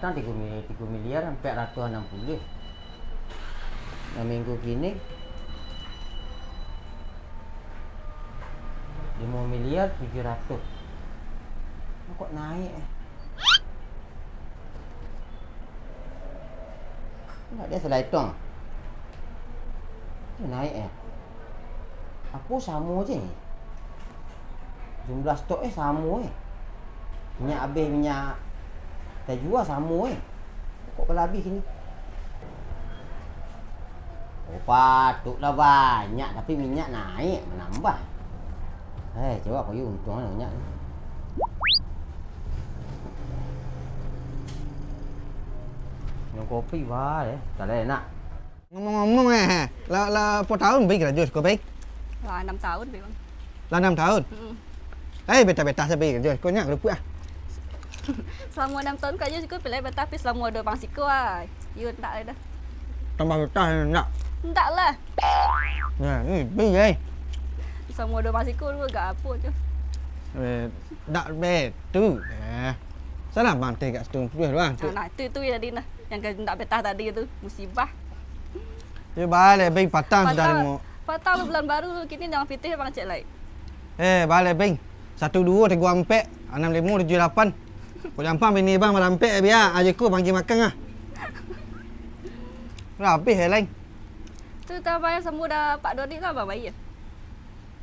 batang 3 miliar sampai 160. Nah, minggu gini 5 miliar 700. Kok naik? Enggak, dia salah hitung. Itu naik Aku sama je ni. Jumlah stok sama Minyak habis, minyak kita jual sama Kok kalau habis ni? Oh, patutlah banyak tapi minyak naik menambah. Coba kau untung lah minyak ni. Minum kopi bah tak ada enak. Ngomong-ngomong lah berapa tahun baik kerja kau baik? Lah 6 tahun bang. Lah 6 tahun. Beta-beta saya baik kerja. Kau nyak kerupuk ah. Selama 6 tahun kerja juga pilih beta tapi selama 2 bang siko ah. You tak ada dah. Tambah beta nak. Tak lah. Nah, ni baik Selama 2 bang siko tu agak apa je. Tak betul. Salah mantai kat situ bang. Nah, itu jadi nah. Yang tak betah tadi tu musibah. Ya balik baik patang sudah mau. Patang bulan baru kini jangan fitih bang cek lain. Balik baik. 1 2 3 4 6 5 7 8. Kau jampang bini bang merampek biar ajakku bagi makan ah. Rapih lain. Tu tak bayar semua dah Pak Dodi lah bang bayar.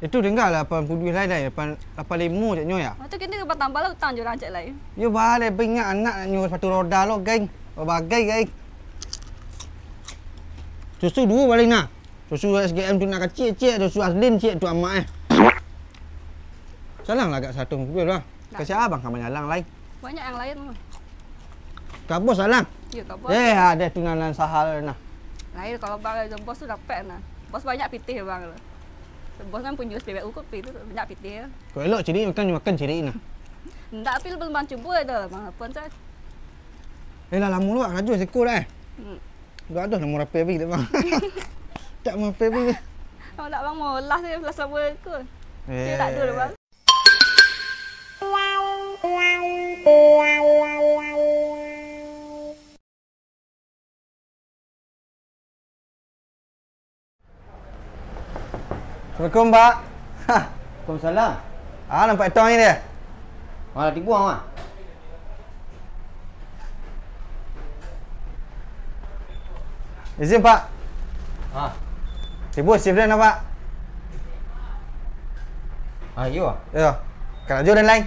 Itu tinggal 80 lain dah 85 je nyoy ah. Tu kini lepas tambah lah hutang je orang cek lain. Ya balik baik ingat anak nyuruh sepatu roda lo geng. Berbagai geng. Susu 2 balik nak. Susu SGM tu nak kecil cik, susu Aslin cik tu amak Salang lah agak satu mobil lah. Kasih abang kamu nyalang lain. Banyak yang lain mah. Kabos salang. Ya kabos. Ada tunanan sahal nah. Lain kalau bang bos tu dapat nah. Bos banyak pitih bang. Bos kan punya SPBU kok itu banyak pitih. Kau elok ciri makan ciri nah. Ndak tapi belum cuba dah bang. Apa saya? Lah lama lu kerja sekol Enggak ada nombor PB tak bang. Tak mau PB. Kalau tak bang mau las dia las sama ke. Dia tak ada bang. Assalamualaikum Pak. Waalaikumsalam. Nampak tong ni dia. Malah dibuang ah. Izin Pak. Ibu shift dah nampak. Ya. Ya. Kerja dan lain.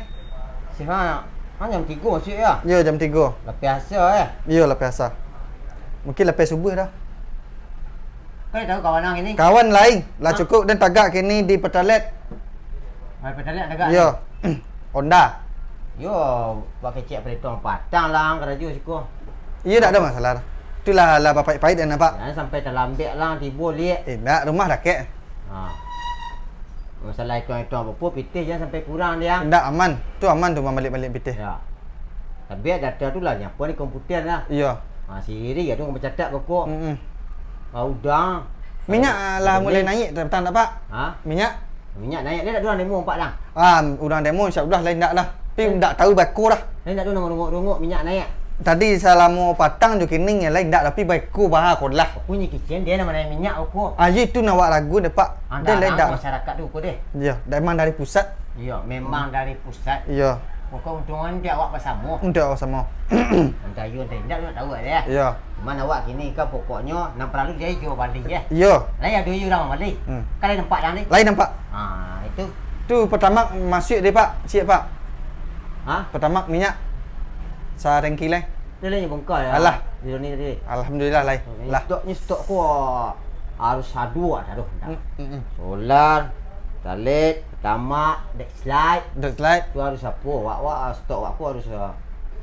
Siapa? Jam 3 masuk ya? Ya jam 3. Lepas biasa Ya lepas biasa. Mungkin lepas subuh dah. Kau tahu kawan yang ini? Kawan lain lah cukup dan tagak kini di Petalet. Petalet tagak. Ya. Honda. Yo, pakai cek perhitungan patang lah kerja siku. Ya tak ada masalah. Itulah lah bapak pahit dan nampak. Jangan sampai terlambat lah timbul liat. Tak rumah dah kek. Masalah hitung-hitung apa pitih jangan sampai kurang dia. Tak aman. Tu aman tu balik-balik pitih. Ya. Tapi data tu lah nyapa ni komputer lah. Ya. Siri ya tu bercatat pokok. Udang. Minyak lah mulai naik betul tak Pak? Minyak? Minyak naik dia tak ada demo 4 lah. Udang demo insya-Allah lain tak lah. Tapi tak tahu baku dah. Lain tak ada rungok-rungok minyak naik. Tadi selama patang je kini yang lain tak tapi baku bahar kau lah. Punya kitchen dia nama naik minyak pokok. Itu nak buat lagu deh Pak. Dia lain tak masyarakat tu pokok deh. Ya, memang dari pusat. Ya, memang dari pusat. Ya. Pokok untungan dia awak bersama. Untuk sama. Entah you entah tidak you tahu dia. Ya. Mana awak kini kan pokoknya 6 dia jual balik ya. Ya. Lain ada you dah balik. Kan lain nampak dah ni. Lain nampak. Itu. Tu pertama masuk dia Pak. Siap Pak. Pertama minyak. Sarengki lain. Dia lain bongkar ya. Alah. Dia ni tadi. Alhamdulillah lain. Lah. Stok ku harus sadu dah. Solar, talet, pertama, deckslide. Deckslide. Tu harus apa? Awak stok aku harus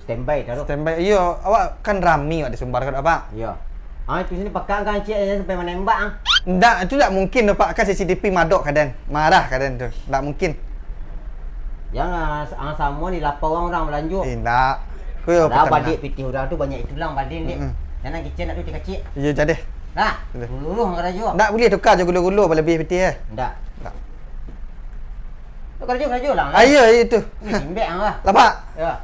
standby dah. Standby. Ya, awak kan rami awak disumbar kan Pak? Ya. Itu sini pegang kan cik sampai menembak. Tak, itu tak mungkin Pak. Kan CCTV madok kadang. Marah kadang tu. Tak mungkin. Jangan sama ni 8 orang berlanjut. Tak. Dah balik pitih orang tu banyak itulang balik ni. Jangan kitchen nak tu kecil. Ya jadi. Nah, dulu hang kerja. Tak boleh tukar je gula-gula lebih pitih Tak. Tu kerja lah. Ya itu. Ni timbek hang lah. Lah Pak. Ya.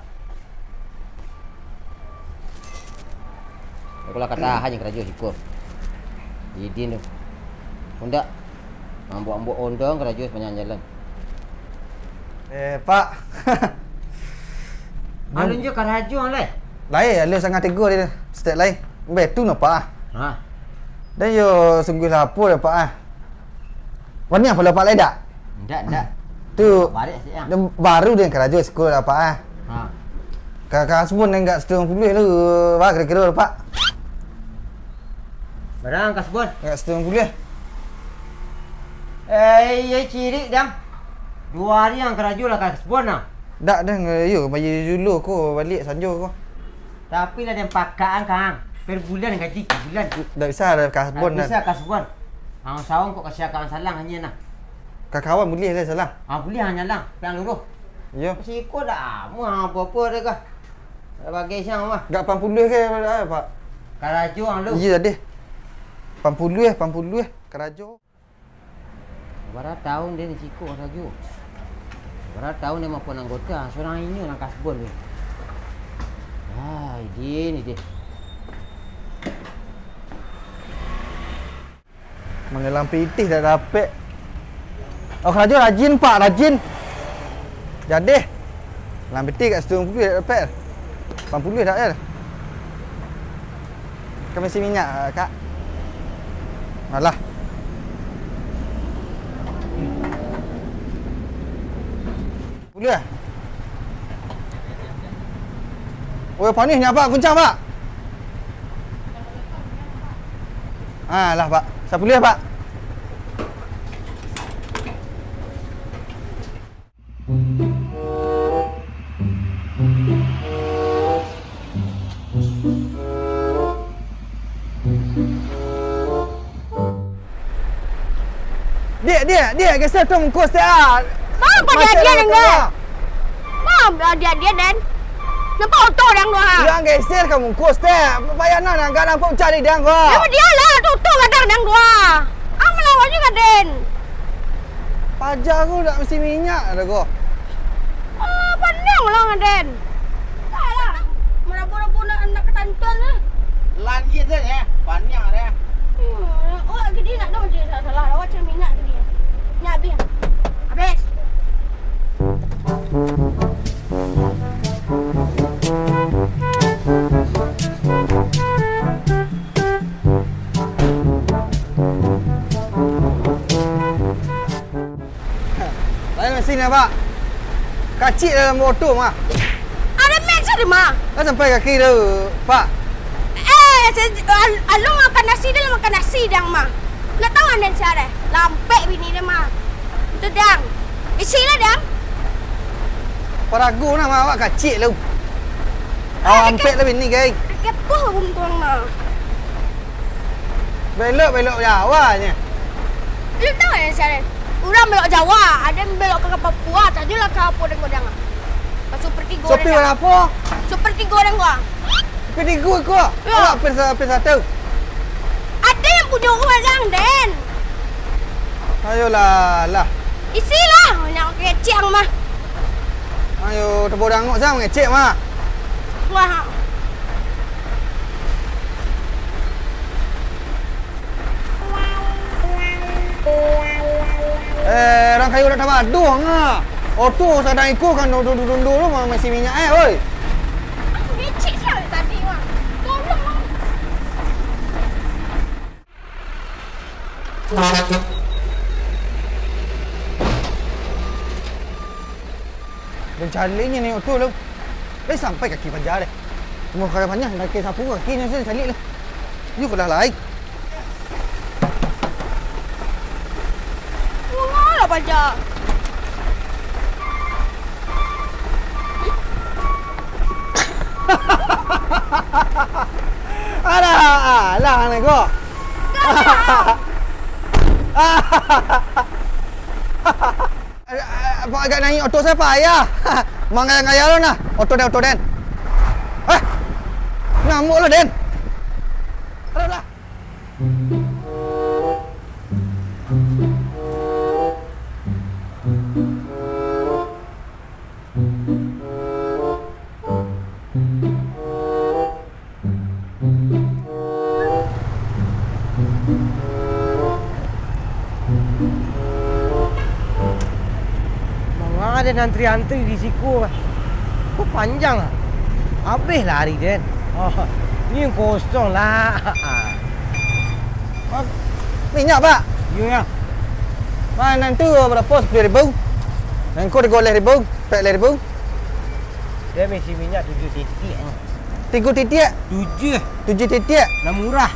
Kalau kata hanya kerja ikut. Idin tu. Honda. Ambok-ambok ondong kerja sepanjang jalan. Pak. Alun je kerja lah. Lain, ada sangat tegur dia. Step lain. Betul no Pak. Ha. Dan yo sungguh lapor dah Pak. Warni apa Pak lain tak? Ndak. Tu Balik siang. dia baru dia kerja sekolah Pak. Ha. Kakak sebun enggak 70 tu. Pak kira-kira Pak. Barang kasbon. Enggak 70. Ya ciri dah. 2 hari yang kerja lah kasbon lah. Tak dah yo bayar dulu ko balik sanjo ko. Tapi lah dia pakaan kang. Per bulan gaji bulan. Tak bisa ada kasbon dah. Bisa kasbon. Hang sawang kok kasih akan salang hanya nah. Kawan boleh lah salah. Boleh hanya lang. Yang luruh. Yo. Si ikut dah. Mu apa-apa dah kah. Bagi siang mah. Enggak 80 ke Pak? Karajo hang lu. Ya tadi. 80 kerajo. Berapa tahun dia ni cikgu karajo. Berapa tahun dia maupun anggota. Seorang ini orang kasbon ni. Ini. Mengelang pitih dah dapat. Oh kerajo rajin Pak, rajin. Jadi. Lang pitih kat 70 dah dapat. 80 dah ya. Kau mesti minyak Kak. Alah. Boleh? Oh, panis ni apa? Kuncang, Pak. Lah, Pak. Saya boleh, Pak. Dia geser tu mengkos dia. Apa dia dengar? Dia dan. Nampak auto dang tu ha. Yang geser kamu mengkos dia. Bayanan enggak nampak cari dia gua. Ya dia lah auto kadang dang tu ha. Melawan juga Den. Pajak aku tak mesti minyak ada gua. Pandang lah Den. Taklah. Merabu-rabu nak ketantuan lah. Lagi tu ya. Banyak dia. Oh, gede nak dah macam salah. Awak cari minyak ke dia. Minyak habis. Habis. Lain mesin ni, Pak. Kacik dalam motor mah. Ada match ada mah. Dah sampai kaki tu, Pak. Alung makan nasi dia makan nasi dang mah. Nak tahu anda cara? Lampek bini dia mah. Itu dang. Isilah dang. Paragu nak awak kacik lu. Awak ampek lah bini guys. Kepo hubung tuang mah. Belok Jawanya. Lu tahu anda cara? Orang belok Jawa, ada yang belok ke Papua, tadi lah ke apa dengan dang. Seperti goreng. Sopi apa? Seperti goreng gua. Seperti gua kau. Ya. Awak pesa satu. Ada yang punya rumah dang Den. Ayolah, lah. Isilah, nak kecing mah. Ayo tebur danguk sang ngecek mah. Wah. Orang kayu dah tambah aduh ngah. Auto sadang ikut kan dulu masih minyak oi. Kecik siapa tadi mah. Tolong lah. Dan carinya ni auto lu. Dah sampai kaki panjang dah. Mau kaki panjang kaki sapu kakinya sudah cari lu. You dah laik. Ngalah pajak. Alah ni kau. Apa agak naik auto siapa ya? Mangaya-ngaya lo nah. Auto Den. Ngamuk lo Den. Alah. Mana ada antri-antri di siku. Kok panjang ah? Habis lari Den. Oh, ni kosong lah. Minyak pak. Ya. Mana tu berapa 10,000? Dan kau 3,000, 4,000. Dia mesti minyak 7 titik. 3 titik. 7. 7 titik. Dah murah.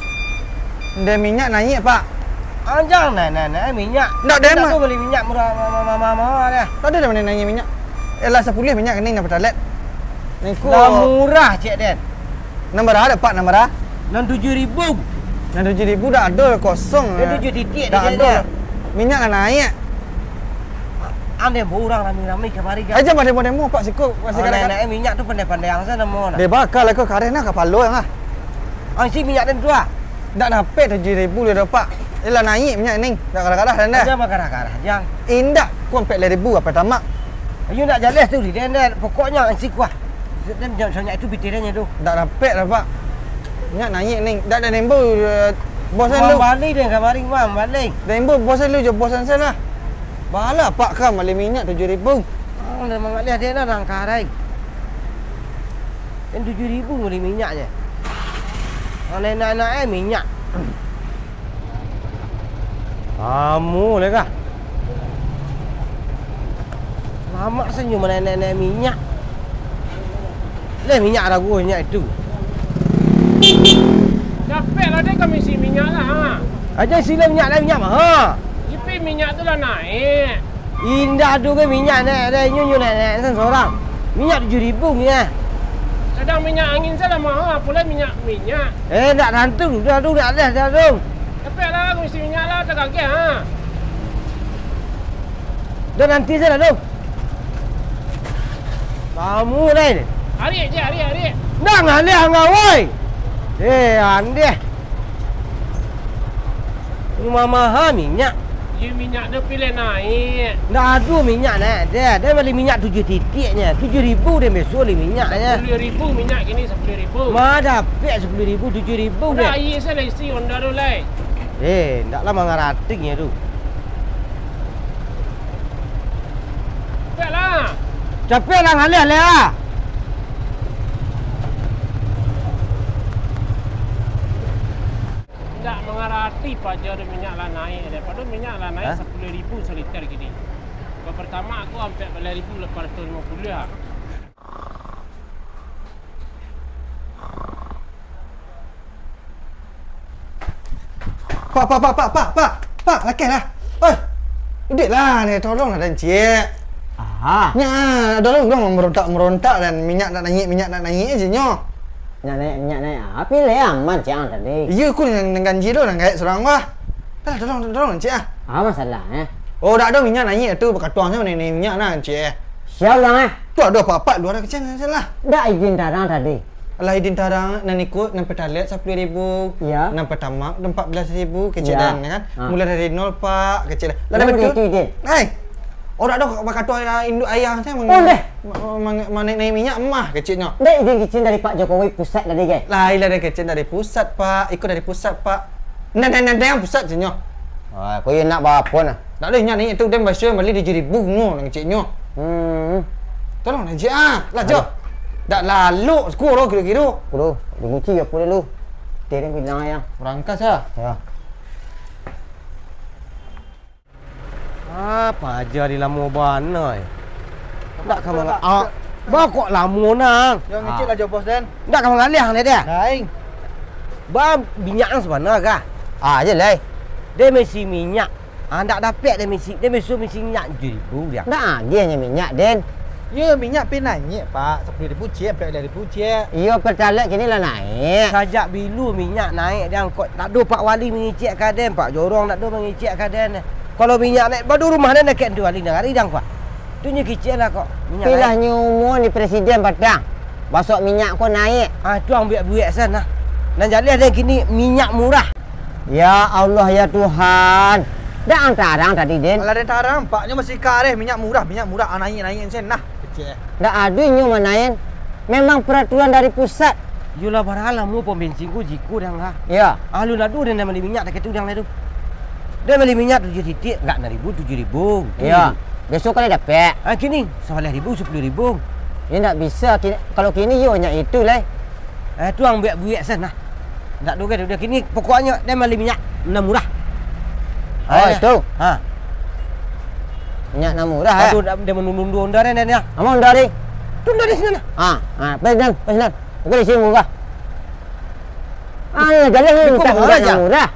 Dan minyak naik pak. Jangan nak minyak. Tak ada Nak beli minyak murah mama dia. Tak ada mana naik minyak. Elah 10 minyak kening dapat talet. Ni kau. Dah murah Cik Den. Nombor ada pak nombor ah. 7,000. Dan 7,000 dah ada kosong. Dia 7 titik dah dia. ada. Minyak lah naik. Anda orang ramai-ramai kemari kan. Aja demo pak siku masih kadang-kadang. Nak minyak tu pandai-pandai yang sana mau nak. Dia bakal lah kau karen lah kapal lo yang ah. Si minyak dan tua. Tak dapat 7,000 dia dapat. Elah naik minyak ni. Dah kadang-kadang dah dah. Jangan makarah-karah. Jangan. Indak ku 4,000 apa tamak. You nak jelas tu dia pokoknya si kuah. Dan jangan soalnya itu bitirannya tu. Tak dapat dah pak. Minyak naik ni. Tak ada nembo bosan lu. Balik dia kemari mam balik. Nembo bosan lu je bosan saya lah. Bahala pak kan beli minyak 7,000. Dah mengalir dia nak rangkarai. Kan 7,000 beli minyaknya. Kalau nak minyak. Kamu lega. Lama senyum nenek minyak. Minyak ragu minyak itu. Dapat lah dia kami isi minyak lah. Ha. Aja sila minyak mah. Tapi minyak tu lah naik. Indah tu ke minyak ada nyunyu nenek seorang. Minyak 7,000 ni Kadang minyak angin saya lah mahal. Pula minyak. nak rantung dah tu dah tu. Dapat lah kami isi minyak lah. Tak kaget ha. Dah nanti saya dah tu. Kamu ni. Arik je, arik. Dah ngalih ngawai. Ande. Rumah mahal minyak. You minyak dia pilih naik. Dah ada minyak dia beli minyak 7 titiknya. 7,000 dia besok beli minyaknya. 10,000 minyak kini 10,000. Mah dapat 10,000 7,000 dia. Dah air saya dah isi Honda tu lah. Ndaklah mangaratingnya tu. Dapat lah. Capek lah ngalih lah. Tak mengarati pajar minyak lah naik. Daripada minyak lah naik 10,000 seliter gini. Pertama aku hampir 4,850 lah. Pak, lakih lah. Oi, duduk lah ni, tolong lah dan cik. Ya, tolong merontak dan minyak nak naik je nyo. Minyak naik. Apa le aman cik tadi. Ya, aku dengan ganji tu nak gait seorang wah. Dah tolong cik ah. Apa masalah Oh, tak ada minyak naik tu berkatuangnya mana minyak nah cik. Siapa orang Tu ada apa-apa luar kecil salah. Dah izin tarang tadi. Alah idin tarang nan ikut nan petalet 10,000. Ya. Nan pertamak 14,000 kecil Ya. dan kan. Ha. Mula dari nol pak kecil. Lah betul izin. Hai. Orang dah berkatuang induk ayah saya mana naik minyak emah kecilnya. Dah izin kecil dari Pak Jokowi pusat tadi ke? Lah ilah dari kecil dari pusat pak. Ikut dari pusat pak. Nan yang pusat je nyo. Kau nak bawa apa nak? Tak ada minyak ni itu dia bahasa beli di 7,000 no nang kecilnya. Tolong nak je ah. Lah jo. Dak lalu skoro kira-kira. Kudu, dimuci apa dulu? Tereng bilang ayang. Berangkas ah. Ya. Apa aja di lamu banai. Tak kamu bawa kok lamu nang. Yang ngecil aja bos dan. Tak kamu ngalih ni dia. Lain. Ba minyak sebenarnya kah? Je lah. Dia mesti minyak. Tak dapat dia mesti minyak 7,000 dia. Tak dia hanya minyak Den. Ya minyak pin naik pak. 10,000 cik, 4,000 cik. Iya pertalite kini lah naik. Sajak bilu minyak naik dan kok tak ada Pak Wali mengicik kaden, Pak Jorong tak ada mengicik kaden. Kalau minyak naik baru rumah dia nak kat Wali negara ridang pak. Tunya kicik lah kok. Minyak pilahnya umur ni presiden padang. Basok minyak kau naik. Tuang buat sana. Dan jadi ada kini minyak murah. Ya Allah ya Tuhan. Dah antarang tadi Den. Kalau ada tarang paknya masih kareh minyak murah naik sen nah. Kecil. Dah ada nyu manain. Memang peraturan dari pusat. Jual baralah mu pom bensin ku jiku dah ngah. Ya. Alu ladu dia nak beli minyak tak ketudang ladu. Dia beli minyak 7 titik, enggak 6.000 7.000. Ya. Besok kali dapat. Ah kini 11.000 10.000. Ya tak bisa kalau kini you hanya itu lah. Tuang buat sana. Tak doge dia kini pokoknya dia beli minyak murah. Oh itu. Ha. Minyak nak murah Aduh dia menundur ondar ni dia. Amon dari. Tunda di sana. Pesan. Okey sini murah. Jalan ni minta murah.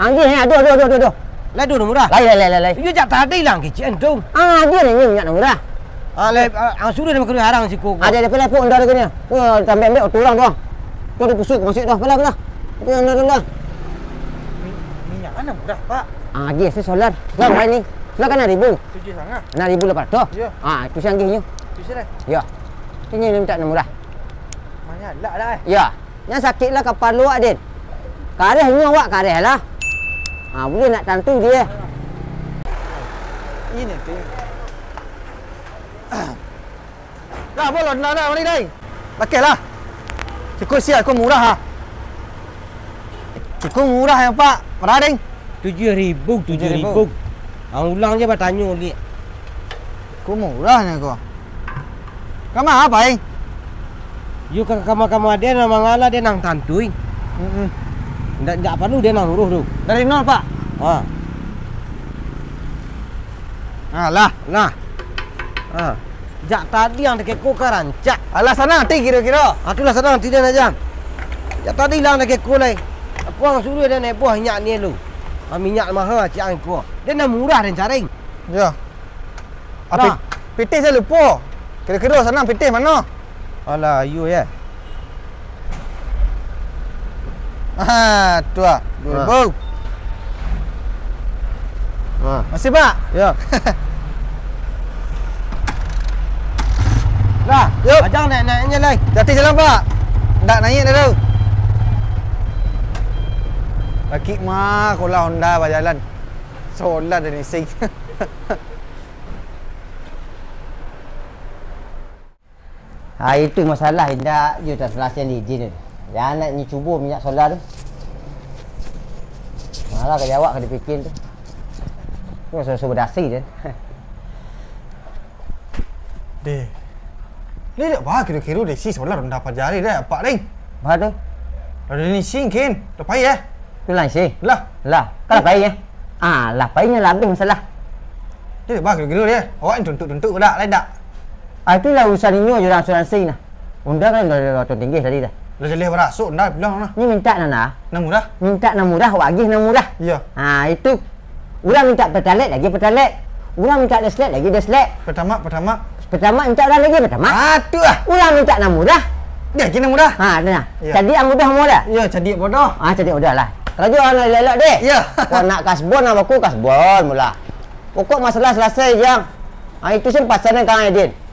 Angin aduh. Ladu murah. Lai. You jak tadi lang kecil tu. Dia ni minyak murah. Sudah dia makan harang si koko. Ada pula pun ondar ke ni. Tambah ambil tulang doang. Tu dia pusuk masuk dah. Belah. Tu ondar. Minyak mana murah, Pak? Dia solar. Solar hari ni. Solar kan 6.000. 7 sangat. 6.000 lepas tu. Ya. Itu sanggihnya. Tu saya. Ya. Ini minta murah. Mana lah dah. Ya. Yang sakitlah kapal luak din. Karehnya awak kareh lah. Boleh nak tantu dia. Ini tu. Dah boleh nak mari dai. Pakailah. Cukup siap aku murah Cukup murah ya Pak. Berapa ding? 7.000. Ulang je bertanya lagi. Aku murahnya kau. Kamu apa ing? You kamu dia nang mangala dia nang tantui. Ndak perlu dia nang huruf tu. Dari nol Pak. Lah. Jak tadi yang dekat ko karancak. Alah sana nanti kira-kira. Itulah sana nanti dia nak jam. Jak tadi lang dekat ko lai. Aku ang suruh dia naik buah minyak ni lu. Minyak mahal ciang ko. Dia nak murah dan caring. Ya. Lah. Pitih saya lupa. Kira-kira sana pitih mana? Alah, you ya. Tu ah. 2.000. Masih Pak? Ya. Lah, Yup. ajang naik-naiknya lai. Hati jalan Pak. Tak naik dah tu. Laki mah kolah Honda berjalan. Solar dan nising. Itu masalah Indah you tak selesai ni izin tu. Yang nak ni cuba minyak solar tu. Malah kerja awak kena fikir tu. Tu suruh berdasi dia. Deh. Ni dah bah kira-kira deh si solar dah dapat jari dah apa ding? Bah tu. Ada ni singkin. Dah payah. Tu lah si. Lah. Kalau payah. Lah payahnya lebih masalah. Dia bah kira-kira dia. Awak tuntuk-tuntuk dak lain dak. Itulah urusan ini je asuransi nah. Undang kan dah tinggi tadi dah. Dah jelih berasuk dah bilang nah. Ni minta nana. Nak murah? Minta nak murah, awak agih nak murah. Ya. Itu. Urang minta pertalite lagi pertalite. Urang minta deslet lagi deslet. Pertama minta orang lagi pertama. Tu ah. Urang minta nak murah. Dia kena murah. Dah. Jadi yang mudah murah. Ya, jadi bodoh. Jadi bodoh lah. Kerja nak lelak dek. Ya. Kau nak kasbon aku kasbon mula. Pokok masalah selesai jang. Itu sih pasaran Kang Edin.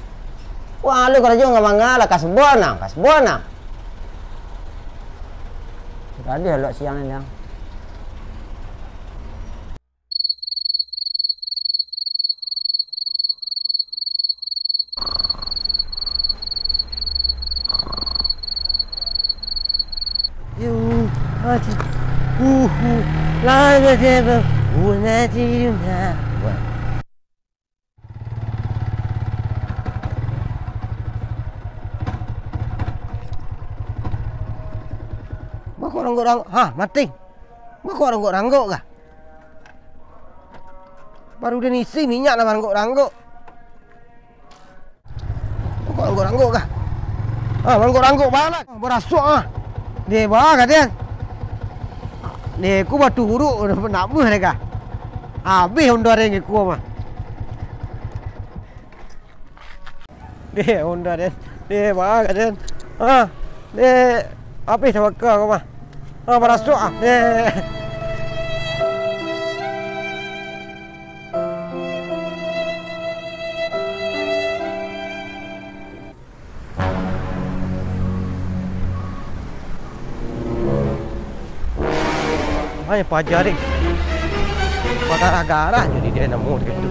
Wah, lu kerja enggak mangala kasbon nang. Tadi halak siang ni yang. Rangguk-rangguk. Mati. Kok rangguk-rangguk kah? Baru dia isi minyak nak rangguk-rangguk. Kok rangguk-rangguk kah? Rangguk-rangguk banget. Berasuk Dia bah katanya. Dia ku batu huruk nak buh mereka. Habis Honda ring ku mah. Dia Honda dia bah katanya. Dia habis tawakal kau mah. Berasuk Ay, pajaring. Pagara-gara jadi dia nemu gitu.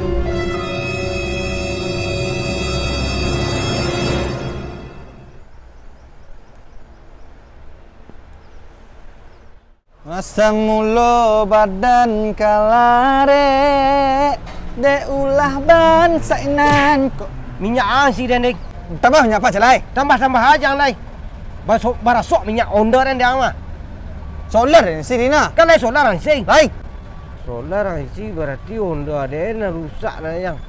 Masa mulu badan kalare de ulah ban sainan kok. Minyak si dan dek. Tambah minyak apa celai? Tambah aja lai. Barasok minyak Honda dan dia mah. Solar ni si Dina. Kan lai solar si. Lai. Solar si berarti Honda ada na rusak na yang.